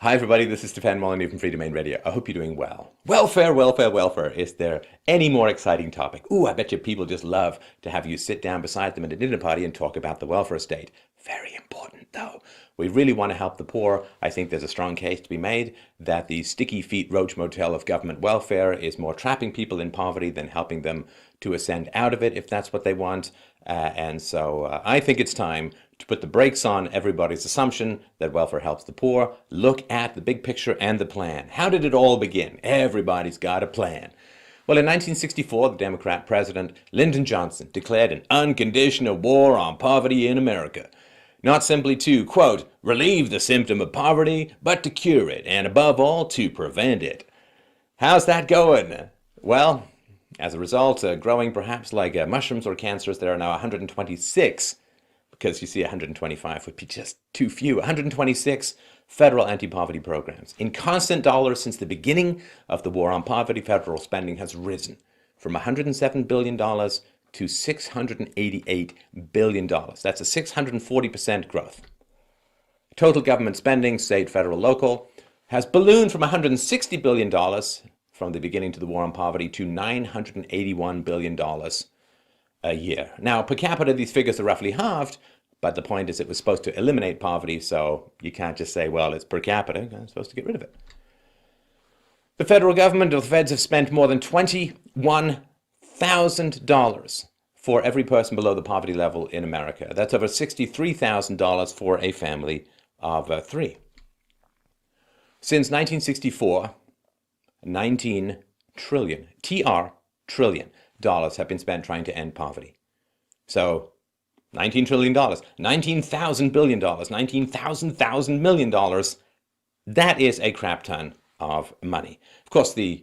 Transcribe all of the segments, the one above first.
Hi everybody, this is Stefan Molyneux from Free Domain Radio. I hope you're doing well. Welfare, welfare, welfare. Is there any more exciting topic? Ooh, I bet you people just love to have you sit down beside them at a dinner party and talk about the welfare state. Very important though. We really want to help the poor. I think there's a strong case to be made that the sticky feet roach motel of government welfare is more trapping people in poverty than helping them to ascend out of it if that's what they want. And so I think it's time to put the brakes on everybody's assumption that welfare helps the poor. Look at the big picture and the plan. How did it all begin? Everybody's got a plan. Well, in 1964, the Democrat president, Lyndon Johnson, declared an unconditional war on poverty in America. Not simply to, quote, relieve the symptom of poverty, but to cure it, and above all, to prevent it. How's that going? Well, as a result, growing perhaps like mushrooms or cancers, there are now 126, because you see 125 would be just too few, 126 federal anti-poverty programs. In constant dollars since the beginning of the war on poverty, federal spending has risen from $107 billion to $688 billion. That's a 640% growth. Total government spending, state, federal, local, has ballooned from $160 billion from the beginning to the war on poverty to $981 billion a year. Now, per capita, these figures are roughly halved, but the point is it was supposed to eliminate poverty, so you can't just say, well, it's per capita, it's supposed to get rid of it. The federal government, or the feds, have spent more than $21,000 for every person below the poverty level in America. That's over $63,000 for a family of three. Since 1964, 19 trillion, trillion dollars have been spent trying to end poverty. So $19 trillion, $19,000 billion, $19,000 million, that is a crap ton of money. Of course, the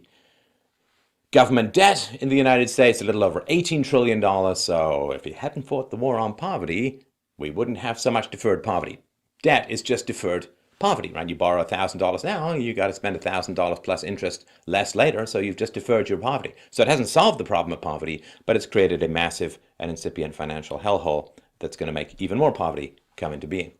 government debt in the United States, a little over $18 trillion. So if you hadn't fought the war on poverty, we wouldn't have so much deferred poverty. Debt is just deferred poverty, right? You borrow $1,000 now, you got to spend $1,000 plus interest less later, so you've just deferred your poverty. So it hasn't solved the problem of poverty, but it's created a massive and incipient financial hellhole that's going to make even more poverty come into being.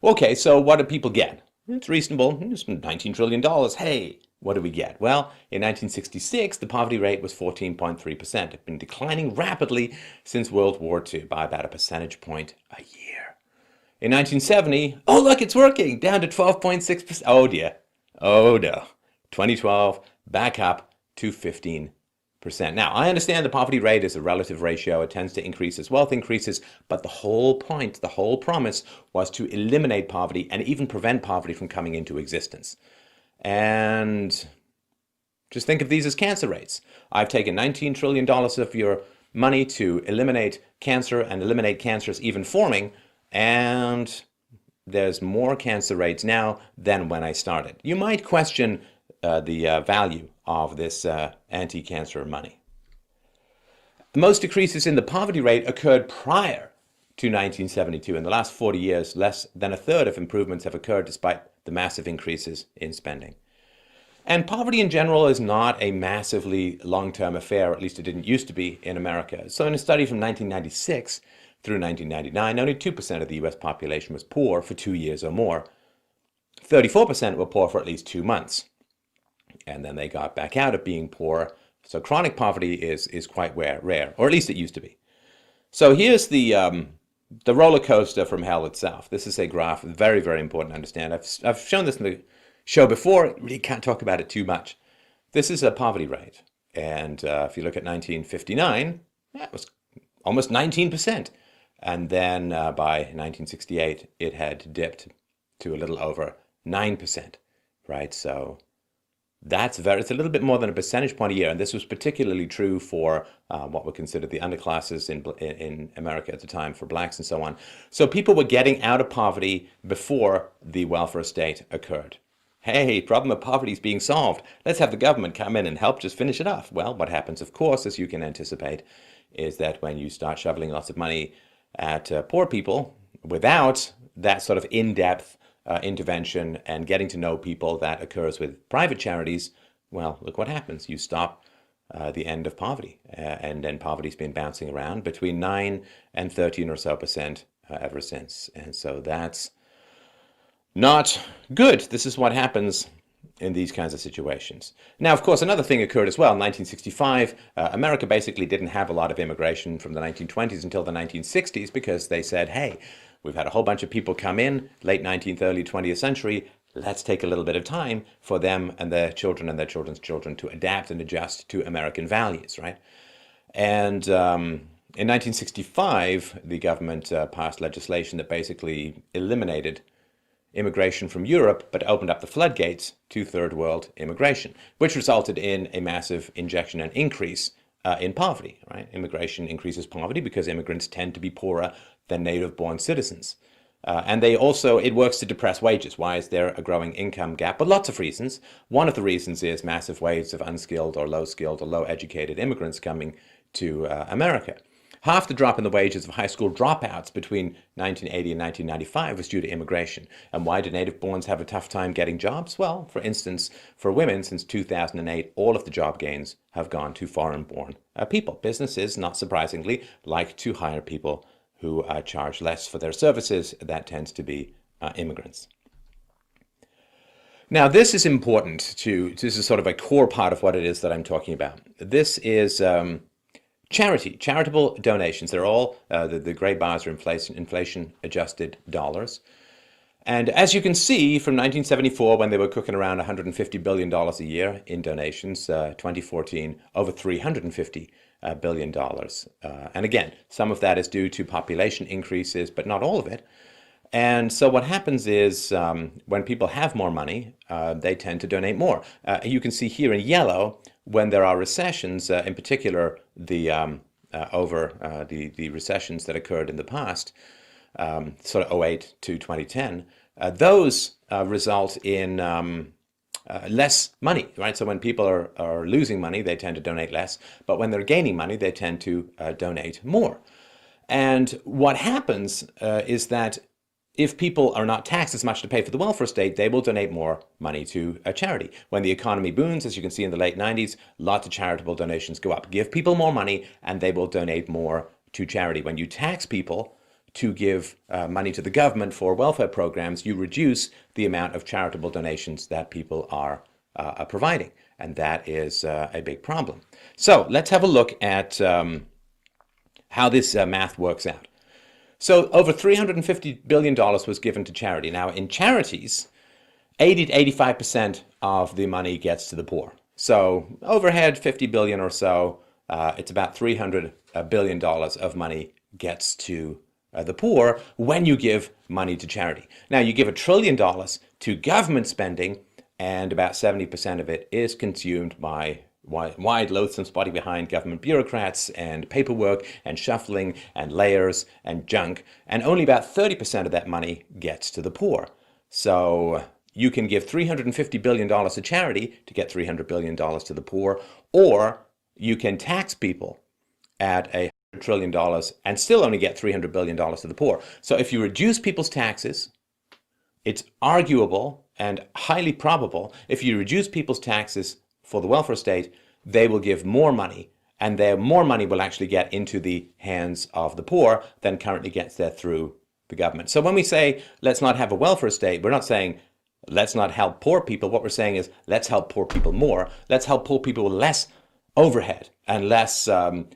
Okay, so what do people get? It's reasonable. It's $19 trillion. Hey, what do we get? Well, in 1966, the poverty rate was 14.3%. It's been declining rapidly since World War II by about a percentage point a year. In 1970, oh look, it's working, down to 12.6%. Oh dear, oh no. 2012, back up to 15%. Now, I understand the poverty rate is a relative ratio. It tends to increase as wealth increases, but the whole point, the whole promise was to eliminate poverty and even prevent poverty from coming into existence. And just think of these as cancer rates. I've taken $19 trillion of your money to eliminate cancer and eliminate cancers even forming, and there's more cancer rates now than when I started. You might question the value of this anti-cancer money. Most decreases in the poverty rate occurred prior to 1972. In the last 40 years, less than a third of improvements have occurred despite the massive increases in spending. And poverty in general is not a massively long-term affair, at least it didn't used to be in America. So in a study from 1996 through 1999, only 2% of the US population was poor for 2 years or more. 34% were poor for at least 2 months. And then they got back out of being poor. So chronic poverty is quite rare, or at least it used to be. So here's the roller coaster from hell itself. This is a graph, very, very important to understand. I've shown this in the show before. Really can't talk about it too much. This is a poverty rate. And if you look at 1959, that was almost 19%. And then by 1968, it had dipped to a little over 9%, right? So it's a little bit more than a percentage point a year. And this was particularly true for what were considered the underclasses in America at the time, for blacks and so on. So people were getting out of poverty before the welfare state occurred. Hey, problem of poverty is being solved. Let's have the government come in and help just finish it off. Well, what happens, of course, as you can anticipate, is that when you start shoveling lots of money at poor people without that sort of in-depth intervention and getting to know people that occurs with private charities, well, look what happens. You stop the end of poverty, and then poverty's been bouncing around between 9 and 13 or so % ever since. And so that's not good. This is what happens in these kinds of situations. Now, of course, another thing occurred as well. In 1965, America basically didn't have a lot of immigration from the 1920s until the 1960s because they said, hey, we've had a whole bunch of people come in, late 19th, early 20th century. Let's take a little bit of time for them and their children and their children's children to adapt and adjust to American values, right? And in 1965, the government passed legislation that basically eliminated immigration from Europe, but opened up the floodgates to third world immigration, which resulted in a massive injection and increase in poverty, right? Immigration increases poverty because immigrants tend to be poorer than native-born citizens. And it works to depress wages. Why is there a growing income gap? But lots of reasons. One of the reasons is massive waves of unskilled or low-skilled or low-educated immigrants coming to America. Half the drop in the wages of high school dropouts between 1980 and 1995 was due to immigration. And why do native-borns have a tough time getting jobs? Well, for instance, for women, since 2008, all of the job gains have gone to foreign-born people. Businesses, not surprisingly, like to hire people who charge less for their services. That tends to be immigrants. Now, this is important this is sort of a core part of what it is that I'm talking about. This is charitable donations. They're all, the gray bars are inflation-adjusted dollars. And as you can see, from 1974, when they were cooking around $150 billion a year in donations, 2014, over $350 billion. And again, some of that is due to population increases, but not all of it. And so what happens is when people have more money, they tend to donate more. You can see here in yellow, when there are recessions, in particular the recessions that occurred in the past, sort of 08 to 2010, those result in less money, right? So when people are losing money, they tend to donate less. But when they're gaining money, they tend to donate more. And what happens is that if people are not taxed as much to pay for the welfare state, they will donate more money to a charity. When the economy booms, as you can see in the late 90s, lots of charitable donations go up. Give people more money and they will donate more to charity. When you tax people to give money to the government for welfare programs, you reduce the amount of charitable donations that people are providing. And that is a big problem. So let's have a look at how this math works out. So over $350 billion was given to charity. Now, in charities, 80 to 85% of the money gets to the poor. So overhead, 50 billion or so, it's about $300 billion of money gets to the poor when you give money to charity. Now, you give $1 trillion to government spending, and about 70% of it is consumed by wide, loathsome, spotty behind government bureaucrats and paperwork and shuffling and layers and junk, and only about 30% of that money gets to the poor. So you can give $350 billion to charity to get $300 billion to the poor, or you can tax people at $100 trillion and still only get $300 billion to the poor. So if you reduce people's taxes, it's arguable and highly probable, if you reduce people's taxes for the welfare state, they will give more money, and their more money will actually get into the hands of the poor than currently gets there through the government. So when we say let's not have a welfare state, we're not saying let's not help poor people. What we're saying is let's help poor people more. Let's help poor people with less overhead and less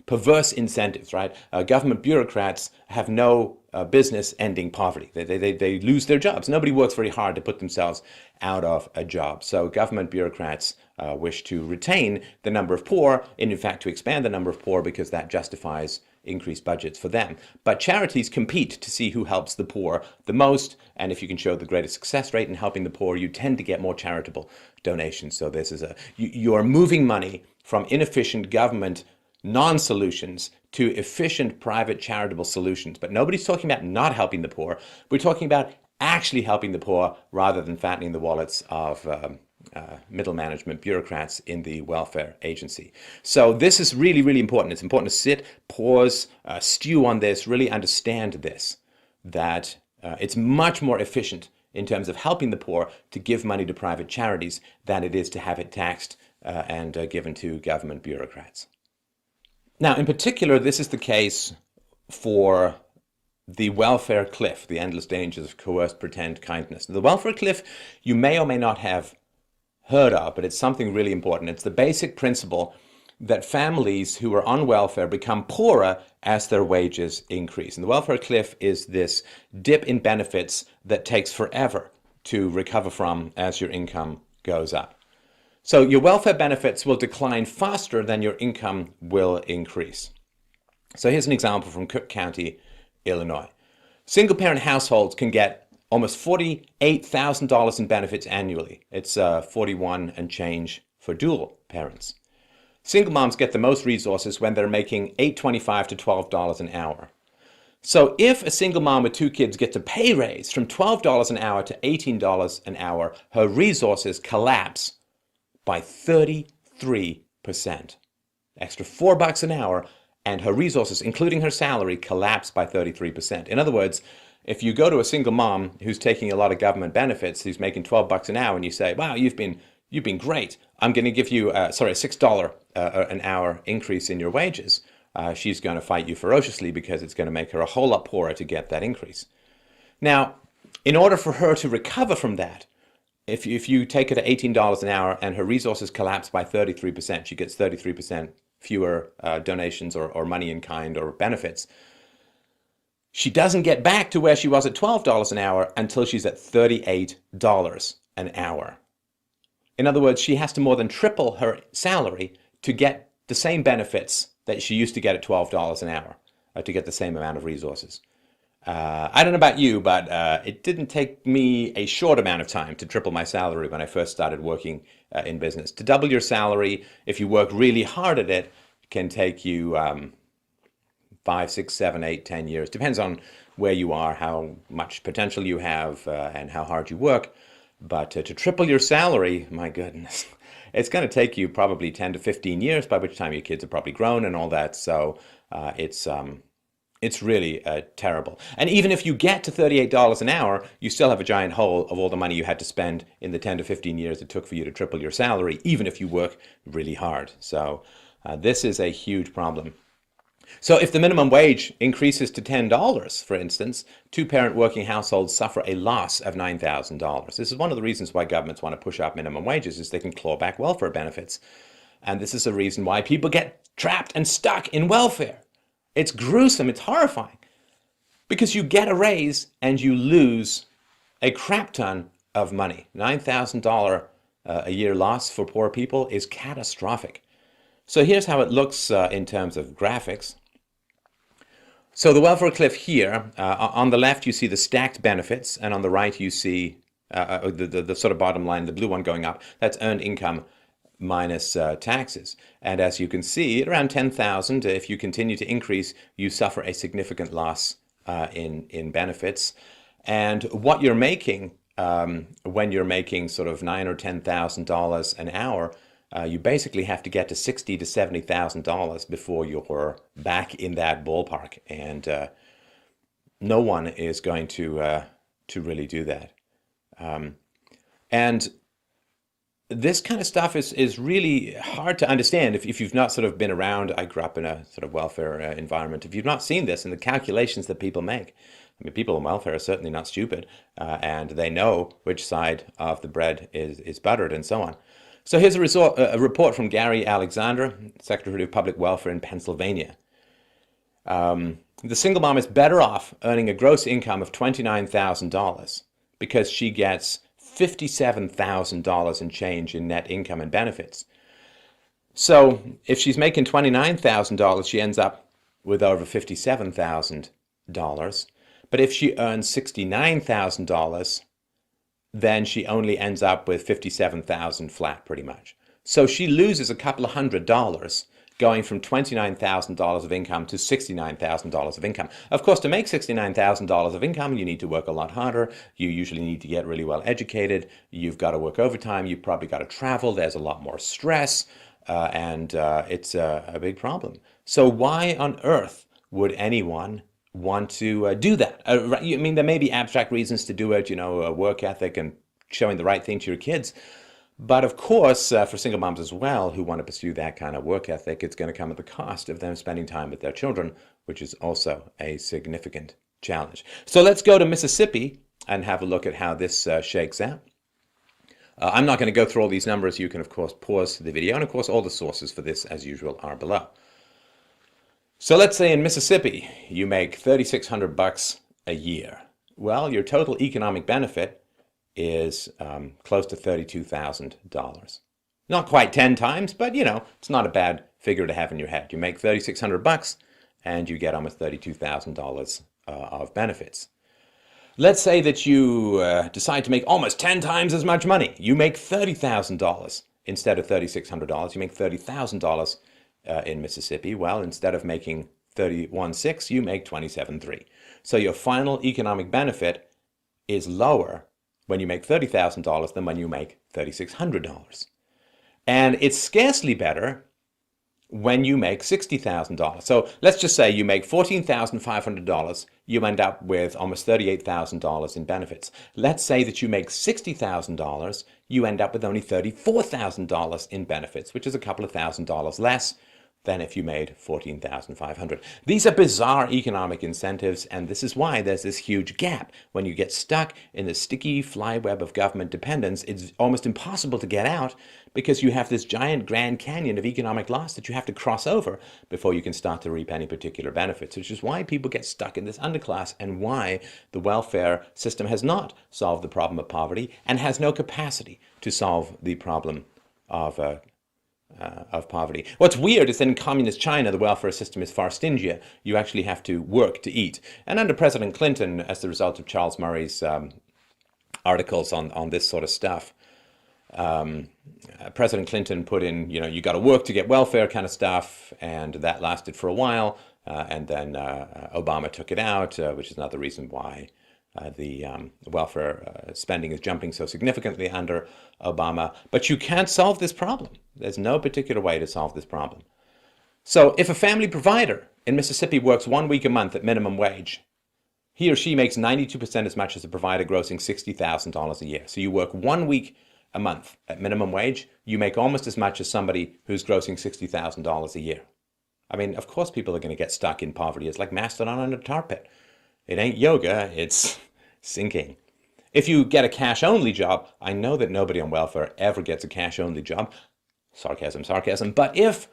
perverse incentives, right? Government bureaucrats have no business ending poverty. They lose their jobs. Nobody works very hard to put themselves out of a job. So government bureaucrats wish to retain the number of poor, and in fact to expand the number of poor because that justifies increased budgets for them. But charities compete to see who helps the poor the most, and if you can show the greatest success rate in helping the poor, you tend to get more charitable donations. So this is you are moving money from inefficient government non-solutions to efficient private charitable solutions. But nobody's talking about not helping the poor. We're talking about actually helping the poor rather than fattening the wallets of middle management bureaucrats in the welfare agency. So this is really, really important. It's important to sit, pause, stew on this, really understand this, that it's much more efficient in terms of helping the poor to give money to private charities than it is to have it taxed and given to government bureaucrats. Now, in particular, this is the case for the welfare cliff, the endless dangers of coerced pretend kindness. The welfare cliff you may or may not have heard of, but it's something really important. It's the basic principle that families who are on welfare become poorer as their wages increase. And the welfare cliff is this dip in benefits that takes forever to recover from as your income goes up. So your welfare benefits will decline faster than your income will increase. So here's an example from Cook County, Illinois. Single-parent households can get almost $48,000 in benefits annually. It's 41 and change for dual parents. Single moms get the most resources when they're making $8.25 to $12 an hour. So if a single mom with 2 kids gets a pay raise from $12 an hour to $18 an hour, her resources collapse by 33%. Extra $4 an hour, and her resources, including her salary, collapse by 33%. In other words, if you go to a single mom who's taking a lot of government benefits, who's making $12 an hour, and you say, wow, you've been great. I'm going to give you, a $6 an hour increase in your wages. She's going to fight you ferociously because it's going to make her a whole lot poorer to get that increase. Now, in order for her to recover from that, if you take her to $18 an hour and her resources collapse by 33%, she gets 33% fewer donations or money in kind or benefits. She doesn't get back to where she was at $12 an hour until she's at $38 an hour. In other words, she has to more than triple her salary to get the same benefits that she used to get at $12 an hour to get the same amount of resources. I don't know about you, but it didn't take me a short amount of time to triple my salary when I first started working in business. To double your salary, if you work really hard at it, can take you 5, 6, 7, 8, 10 years. Depends on where you are, how much potential you have, and how hard you work. But to triple your salary, my goodness, it's going to take you probably 10 to 15 years, by which time your kids are probably grown and all that. So it's really terrible. And even if you get to $38 an hour, you still have a giant hole of all the money you had to spend in the 10 to 15 years it took for you to triple your salary, even if you work really hard. So this is a huge problem. So if the minimum wage increases to $10, for instance, 2-parent working households suffer a loss of $9,000. This is one of the reasons why governments want to push up minimum wages, is they can claw back welfare benefits. And this is a reason why people get trapped and stuck in welfare. It's gruesome, it's horrifying, because you get a raise and you lose a crap ton of money. $9,000 a year loss for poor people is catastrophic. So here's how it looks in terms of graphics. So the welfare cliff here, on the left you see the stacked benefits, and on the right you see the sort of bottom line, the blue one going up. That's earned income minus taxes. And as you can see, at around 10,000, if you continue to increase, you suffer a significant loss in benefits. And what you're making when you're making sort of $9,000 or $10,000 an hour, you basically have to get to $60,000 to $70,000 before you're back in that ballpark, and no one is going to really do that. And this kind of stuff is really hard to understand if you've not sort of been around. I grew up in a sort of welfare environment. If you've not seen this and the calculations that people make, I mean, people on welfare are certainly not stupid, and they know which side of the bread is buttered and so on. So here's a report from Gary Alexander, Secretary of Public Welfare in Pennsylvania. The single mom is better off earning a gross income of $29,000 because she gets $57,000 in change in net income and benefits. So if she's making $29,000, she ends up with over $57,000. But if she earns $69,000, then she only ends up with $57,000 flat, pretty much. So she loses a couple of $100 going from $29,000 of income to $69,000 of income. Of course, to make $69,000 of income, you need to work a lot harder. You usually need to get really well educated. You've got to work overtime. You've probably got to travel. There's a lot more stress, and it's a big problem. So why on earth would anyone want to do that? I mean, there may be abstract reasons to do it, work ethic and showing the right thing to your kids. But of course, for single moms as well who want to pursue that kind of work ethic, it's going to come at the cost of them spending time with their children, which is also a significant challenge. So let's go to Mississippi and have a look at how this shakes out. I'm not going to go through all these numbers. You can, of course, pause the video. And, of course, all the sources for this, as usual, are below. So let's say in Mississippi, you make $3,600 a year. Well, your total economic benefit is close to $32,000. Not quite 10 times, but, you know, it's not a bad figure to have in your head. You make $3,600 and you get almost $32,000 of benefits. Let's say that you decide to make almost 10 times as much money. You make $30,000 instead of $3,600. You make $30,000 in Mississippi. Well, instead of making $31,600, you make $27,300. So your final economic benefit is lower when you make $30,000 than when you make $3,600. And it's scarcely better when you make $60,000. So let's just say you make $14,500, you end up with almost $38,000 in benefits. Let's say that you make $60,000, you end up with only $34,000 in benefits, which is a couple of $1,000s less than if you made $14,500. These are bizarre economic incentives, and this is why there's this huge gap. When you get stuck in the sticky flyweb of government dependence, it's almost impossible to get out because you have this giant Grand Canyon of economic loss that you have to cross over before you can start to reap any particular benefits, which is why people get stuck in this underclass and why the welfare system has not solved the problem of poverty and has no capacity to solve the problem of poverty. What's weird is that in communist China, the welfare system is far stingier. You actually have to work to eat. And under President Clinton, as the result of Charles Murray's articles on this sort of stuff, President Clinton put in, you know, you got to work to get welfare kind of stuff, and that lasted for a while. And then Obama took it out, which is another reason why the welfare spending is jumping so significantly under Obama. But you can't solve this problem. There's no particular way to solve this problem. So if a family provider in Mississippi works 1 week a month at minimum wage, he or she makes 92% as much as a provider grossing $60,000 a year. So you work 1 week a month at minimum wage, you make almost as much as somebody who's grossing $60,000 a year. I mean, of course people are going to get stuck in poverty. It's like mastodon on a tar pit. It ain't yoga, it's sinking. If you get a cash-only job, I know that nobody on welfare ever gets a cash-only job. Sarcasm, sarcasm. But if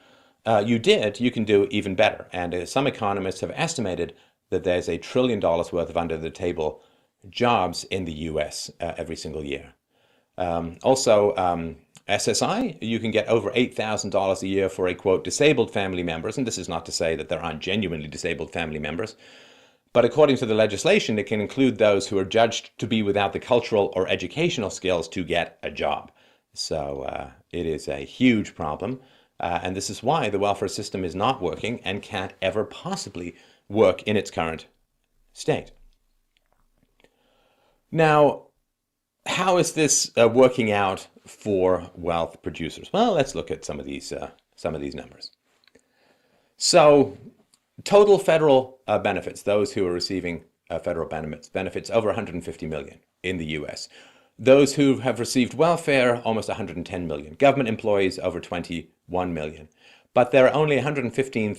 you did, you can do even better. And some economists have estimated that there's $1 trillion worth of under-the-table jobs in the U.S. Every single year. Also, SSI, you can get over $8,000 a year for a, quote, disabled family members. And this is not to say that there aren't genuinely disabled family members. But according to the legislation, it can include those who are judged to be without the cultural or educational skills to get a job. So it is a huge problem. And this is why the welfare system is not working and can't ever possibly work in its current state. Now, how is this working out for wealth producers? Well, let's look at some of these numbers. So, total federal benefits, those who are receiving federal benefits over 150 million in the U.S. Those who have received welfare, almost 110 million. Government employees, over 21 million. But there are only 115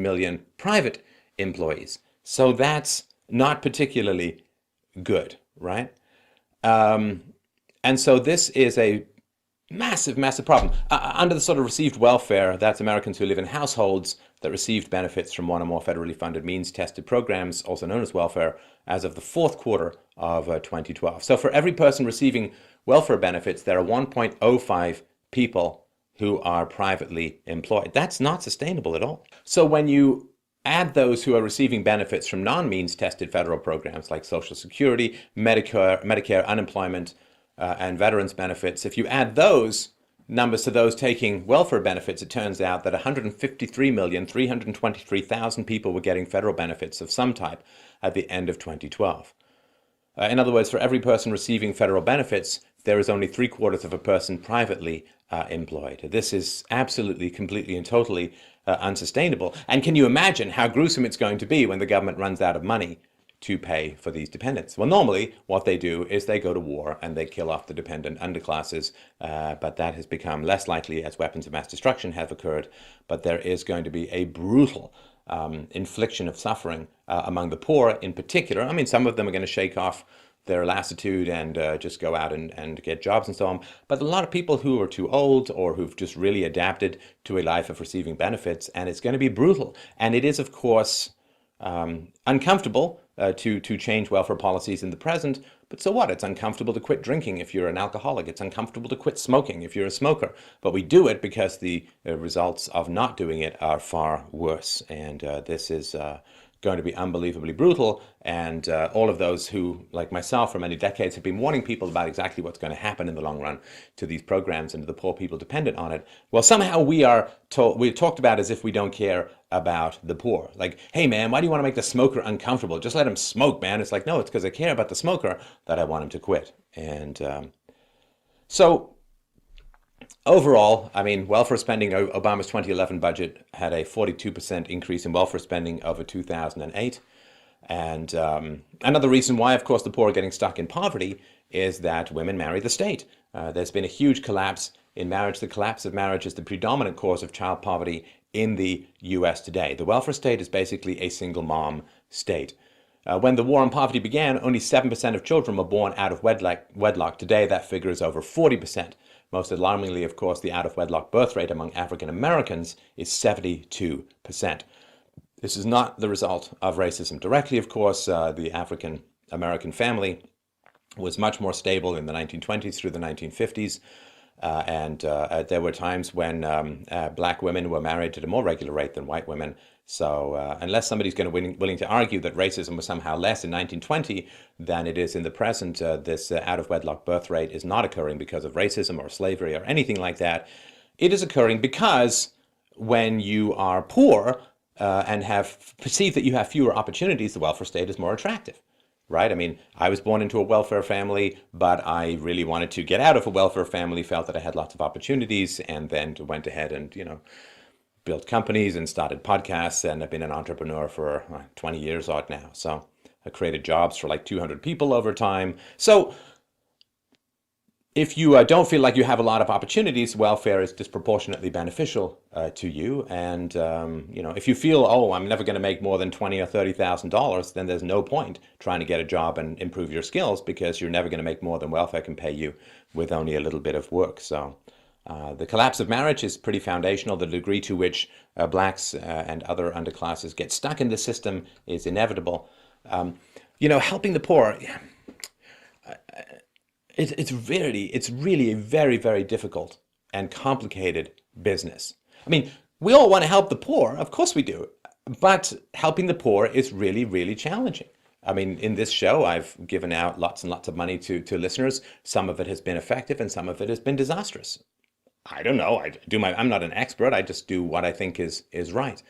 million private employees. So that's not particularly good, right? And so this is a massive, massive problem. Under the sort of received welfare, that's Americans who live in households that received benefits from one or more federally funded means-tested programs, also known as welfare, as of the fourth quarter of 2012. So for every person receiving welfare benefits, there are 1.05 people who are privately employed. That's not sustainable at all. So when you add those who are receiving benefits from non-means-tested federal programs like Social Security, Medicare, unemployment, and veterans benefits, if you add those numbers to those taking welfare benefits, it turns out that 153,323,000 people were getting federal benefits of some type at the end of 2012. In other words, for every person receiving federal benefits, there is only 3/4 of a person privately employed. This is absolutely, completely, and totally unsustainable. And can you imagine how gruesome it's going to be when the government runs out of money to pay for these dependents? Well, normally what they do is they go to war and they kill off the dependent underclasses, but that has become less likely as weapons of mass destruction have occurred. But there is going to be a brutal infliction of suffering among the poor in particular. I mean, some of them are going to shake off their lassitude and just go out and get jobs and so on. But a lot of people who are too old or who've just really adapted to a life of receiving benefits, and it's going to be brutal. And it is, of course, uncomfortable to change welfare policies in the present, but so what? It's uncomfortable to quit drinking if you're an alcoholic. It's uncomfortable to quit smoking if you're a smoker. But we do it because the results of not doing it are far worse. And this is going to be unbelievably brutal. And all of those who, like myself, for many decades have been warning people about exactly what's going to happen in the long run to these programs and to the poor people dependent on it. Well, somehow we're talked about as if we don't care about the poor. Like, hey man, why do you want to make the smoker uncomfortable? Just let him smoke, man. It's like, no, it's because I care about the smoker that I want him to quit. And so overall, I mean, welfare spending, Obama's 2011 budget had a 42% increase in welfare spending over 2008. And another reason why, of course, the poor are getting stuck in poverty is that women marry the state. There's been a huge collapse in marriage. The collapse of marriage is the predominant cause of child poverty in the US today. The welfare state is basically a single mom state. When the war on poverty began, only 7% of children were born out of wedlock. Today, that figure is over 40%. Most alarmingly, of course, the out-of-wedlock birth rate among African Americans is 72%. This is not the result of racism directly, of course. The African American family was much more stable in the 1920s through the 1950s. And there were times when black women were married at a more regular rate than white women. So unless somebody's going to willing to argue that racism was somehow less in 1920 than it is in the present, this out-of-wedlock birth rate is not occurring because of racism or slavery or anything like that. It is occurring because when you are poor and have perceived that you have fewer opportunities, the welfare state is more attractive. Right? I mean, I was born into a welfare family, but I really wanted to get out of a welfare family, felt that I had lots of opportunities, and then went ahead and, built companies and started podcasts, and I've been an entrepreneur for 20 years odd now. So I created jobs for like 200 people over time. So if you don't feel like you have a lot of opportunities, welfare is disproportionately beneficial to you. And if you feel, oh, I'm never going to make more than $20,000 or $30,000, then there's no point trying to get a job and improve your skills because you're never going to make more than welfare can pay you with only a little bit of work. So the collapse of marriage is pretty foundational. The degree to which blacks and other underclasses get stuck in the system is inevitable. Helping the poor. It's really a very, very difficult and complicated business. I mean, we all want to help the poor, of course we do, but helping the poor is really, really challenging. I mean, in this show, I've given out lots and lots of money to listeners. Some of it has been effective and some of it has been disastrous. I don't know. I'm not an expert. I just do what I think is right.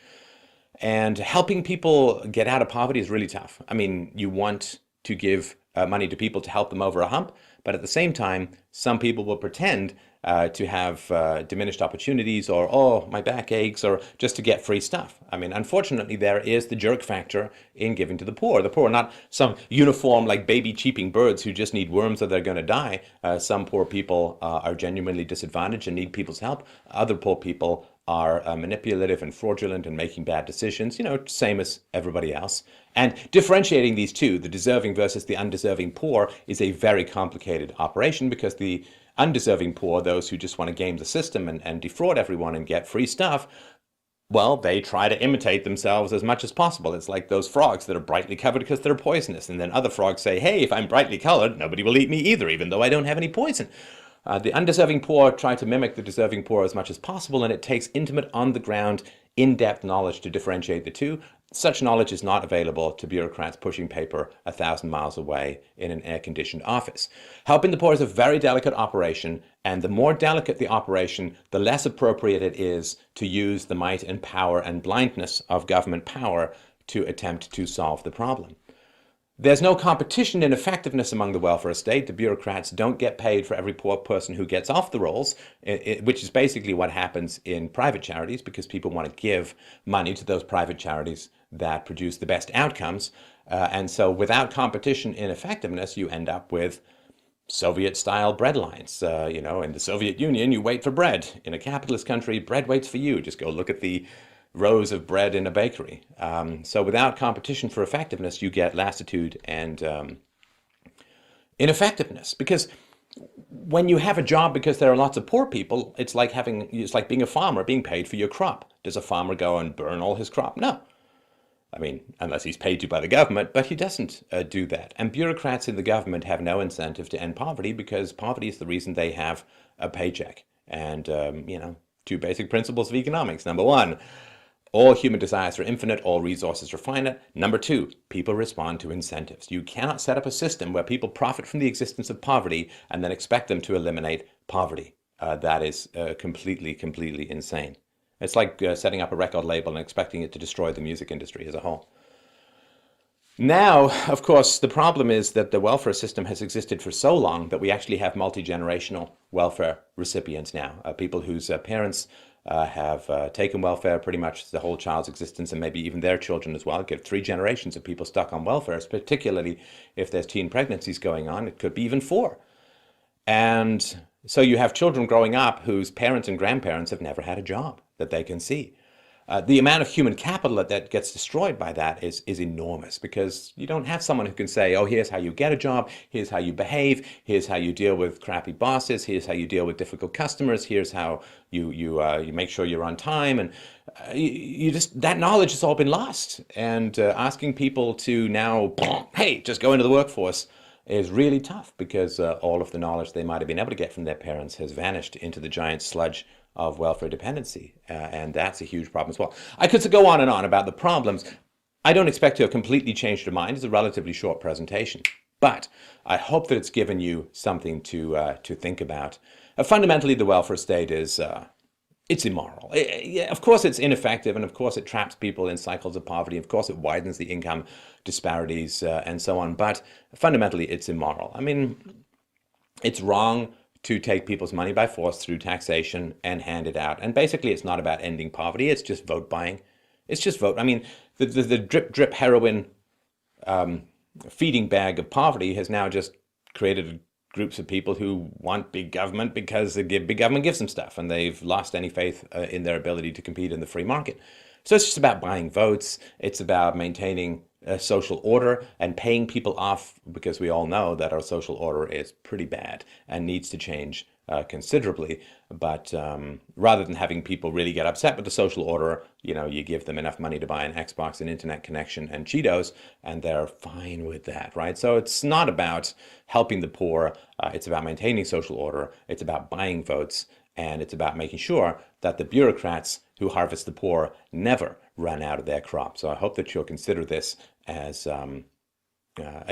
And helping people get out of poverty is really tough. I mean, you want to give money to people to help them over a hump, but at the same time, some people will pretend to have diminished opportunities or, oh, my back aches, or just to get free stuff. I mean, unfortunately, there is the jerk factor in giving to the poor. The poor are not some uniform, like baby cheeping birds who just need worms or they're going to die. Some poor people are genuinely disadvantaged and need people's help. Other poor people are manipulative and fraudulent and making bad decisions, same as everybody else. And differentiating these two, the deserving versus the undeserving poor, is a very complicated operation because the undeserving poor, those who just want to game the system and defraud everyone and get free stuff, well, they try to imitate themselves as much as possible. It's like those frogs that are brightly covered because they're poisonous. And then other frogs say, hey, if I'm brightly colored, nobody will eat me either, even though I don't have any poison. The undeserving poor try to mimic the deserving poor as much as possible, and it takes intimate, on-the-ground, in-depth knowledge to differentiate the two. Such knowledge is not available to bureaucrats pushing paper 1,000 miles away in an air-conditioned office. Helping the poor is a very delicate operation, and the more delicate the operation, the less appropriate it is to use the might and power and blindness of government power to attempt to solve the problem. There's no competition in effectiveness among the welfare state. The bureaucrats don't get paid for every poor person who gets off the rolls, which is basically what happens in private charities because people want to give money to those private charities that produce the best outcomes. And so without competition in effectiveness, you end up with Soviet-style bread lines. In the Soviet Union, you wait for bread. In a capitalist country, bread waits for you. Just go look at the rows of bread in a bakery. So without competition for effectiveness, you get lassitude and ineffectiveness. Because when you have a job because there are lots of poor people, it's like being a farmer, being paid for your crop. Does a farmer go and burn all his crop? No. I mean, unless he's paid to by the government, but he doesn't do that. And bureaucrats in the government have no incentive to end poverty because poverty is the reason they have a paycheck. And, two basic principles of economics. Number one, all human desires are infinite, all resources are finite. Number two, people respond to incentives. You cannot set up a system where people profit from the existence of poverty and then expect them to eliminate poverty. That is completely insane. It's like setting up a record label and expecting it to destroy the music industry as a whole. Now, of course, the problem is that the welfare system has existed for so long that we actually have multi-generational welfare recipients now. People whose parents have taken welfare pretty much the whole child's existence, and maybe even their children as well. Get 3 generations of people stuck on welfare, particularly if there's teen pregnancies going on. It could be even 4. And so you have children growing up whose parents and grandparents have never had a job that they can see. The amount of human capital that gets destroyed by that is enormous, because you don't have someone who can say, oh, here's how you get a job, here's how you behave, here's how you deal with crappy bosses, here's how you deal with difficult customers, here's how you make sure you're on time. And that knowledge has all been lost. And asking people to now, hey, just go into the workforce is really tough, because all of the knowledge they might have been able to get from their parents has vanished into the giant sludge of welfare dependency, and that's a huge problem as well. I could go on and on about the problems. I don't expect to have completely changed your mind. It's a relatively short presentation, but I hope that it's given you something to think about. Fundamentally, the welfare state is it's immoral. Of course, it's ineffective, and of course, it traps people in cycles of poverty. Of course, it widens the income disparities and so on. But fundamentally, it's immoral. I mean, it's wrong to take people's money by force through taxation and hand it out. And basically, it's not about ending poverty. It's just vote buying. It's just vote. I mean, the drip heroin feeding bag of poverty has now just created groups of people who want big government because big government gives them stuff, and they've lost any faith in their ability to compete in the free market. So it's just about buying votes. It's about maintaining social order and paying people off, because we all know that our social order is pretty bad and needs to change considerably. But rather than having people really get upset with the social order, you give them enough money to buy an Xbox, an internet connection, and Cheetos, and they're fine with that, right? So it's not about helping the poor. It's about maintaining social order. It's about buying votes. And it's about making sure that the bureaucrats who harvest the poor never run out of their crop. So I hope that you'll consider this as a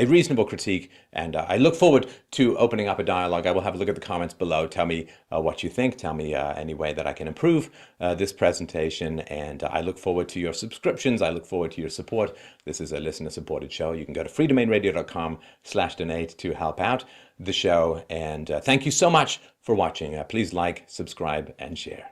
reasonable critique, and I look forward to opening up a dialogue. I will have a look at the comments below. Tell me what you think. Tell me any way that I can improve this presentation, and I look forward to your subscriptions. I look forward to your support. This is a listener-supported show. You can go to freedomainradio.com/donate to help out the show, and thank you so much for watching. Please like, subscribe, and share.